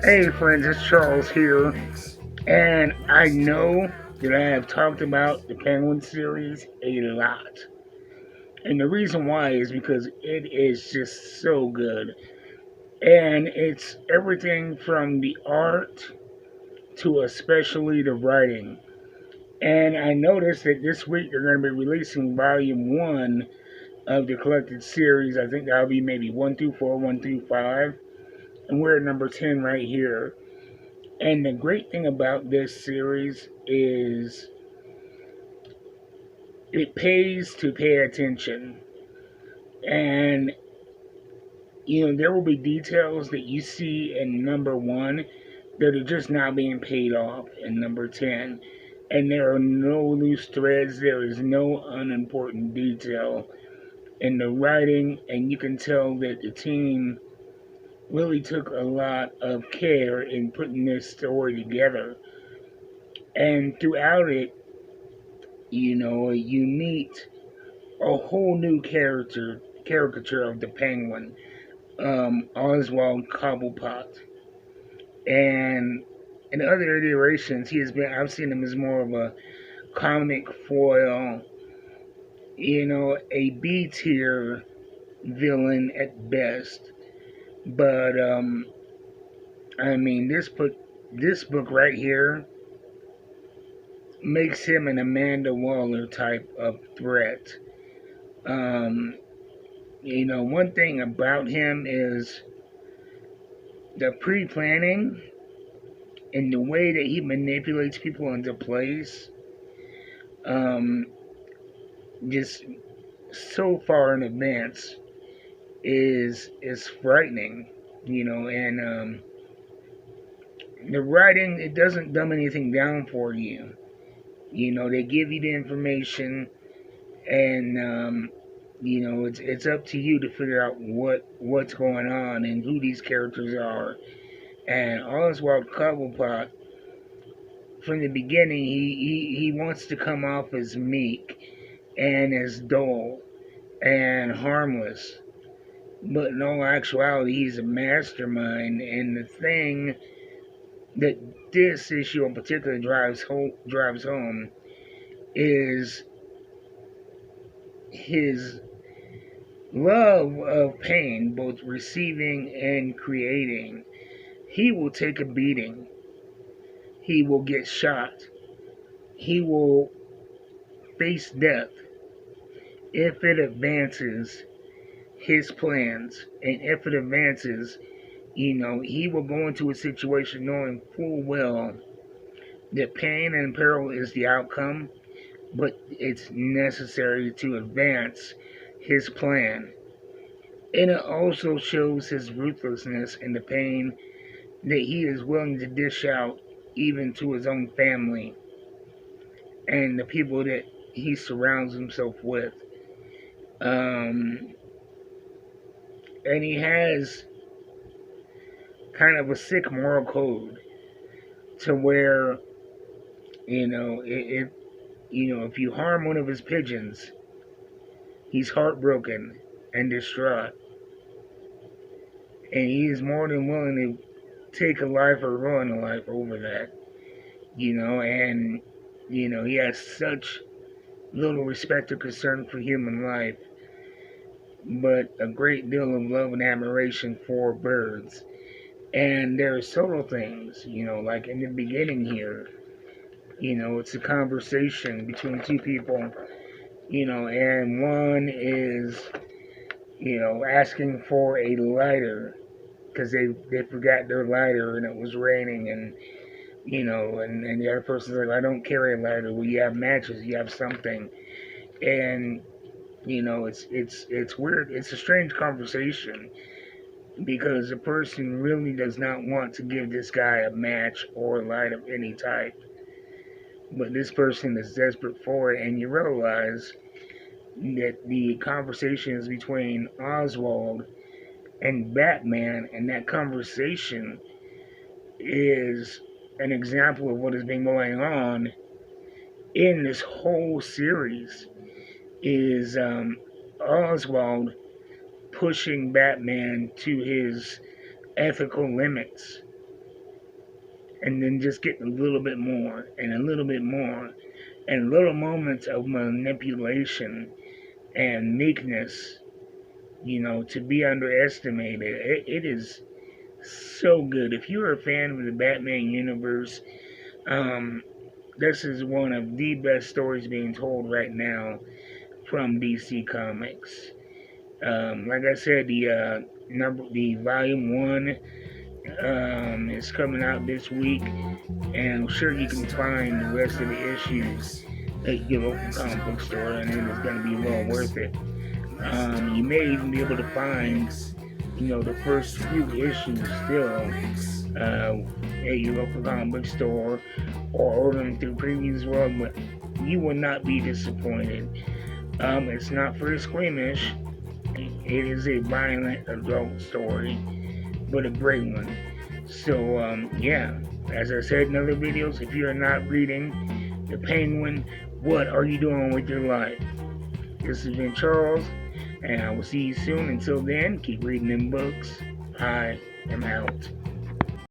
Hey friends, it's Charles here, and I know that I have talked about the Penguin series a lot. And the reason why is because it is just so good. And it's everything from the art to especially the writing. And I noticed that this week they're going to be releasing volume 1 of the collected series. I think that'll be maybe 1 through 4, 1 through 5. And we're at number 10 right here. And the great thing about this series is it pays to pay attention. And, there will be details that you see in number 1 that are just not being paid off in number 10. And there are no loose threads, there is no unimportant detail in the writing, and you can tell that the team really took a lot of care in putting this story together. And throughout it, you meet a whole new caricature of the Penguin, Oswald Cobblepot, and in other iterations, I've seen him as more of a comic foil, a B tier villain at best. But I mean, this book right here makes him an Amanda Waller type of threat. Um, one thing about him is the pre-planning and the way that he manipulates people into place, um, just so far in advance, is frightening. And the writing, it doesn't dumb anything down for you. They give you the information, and it's up to you to figure out what's going on and who these characters are. And Oswald Cobblepot, from the beginning, he wants to come off as meek and as dull and harmless. But in all actuality, he's a mastermind. And the thing that this issue in particular drives home is his love of pain, both receiving and creating. He will take a beating. He will get shot. He will face death if it advances his plans. And if it advances, he will go into a situation knowing full well that pain and peril is the outcome, but it's necessary to advance his plan. And it also shows his ruthlessness and the pain that he is willing to dish out even to his own family and the people that he surrounds himself with. Um, and he has kind of a sick moral code to where, if you harm one of his pigeons, he's heartbroken and distraught. And he is more than willing to take a life or ruin a life over that. And, he has such little respect or concern for human life, but a great deal of love and admiration for birds. And there are subtle things, like in the beginning here, it's a conversation between two people, and one is, asking for a lighter because they forgot their lighter and it was raining, and and the other person's like, I don't carry a lighter. Well, you have matches, you have something. And it's weird. It's a strange conversation because the person really does not want to give this guy a match or a light of any type, but this person is desperate for it. And you realize that the conversation is between Oswald and Batman, and that conversation is an example of what has been going on in this whole series. Is Oswald pushing Batman to his ethical limits, and then just getting a little bit more and a little bit more, and little moments of manipulation and meekness, to be underestimated. It is so good. If you're a fan of the Batman universe, um, this is one of the best stories being told right now from DC Comics. Like I said, the volume 1 is coming out this week, and I'm sure you can find the rest of the issues at your local comic book store, and it is going to be well worth it. You may even be able to find, the first few issues still at your local comic book store, or order them through Previews as well, but you will not be disappointed. It's not for the squeamish. It is a violent adult story, but a great one. So, yeah, as I said in other videos, if you're not reading The Penguin, what are you doing with your life? This has been Charles, and I will see you soon. Until then, keep reading them books. I am out.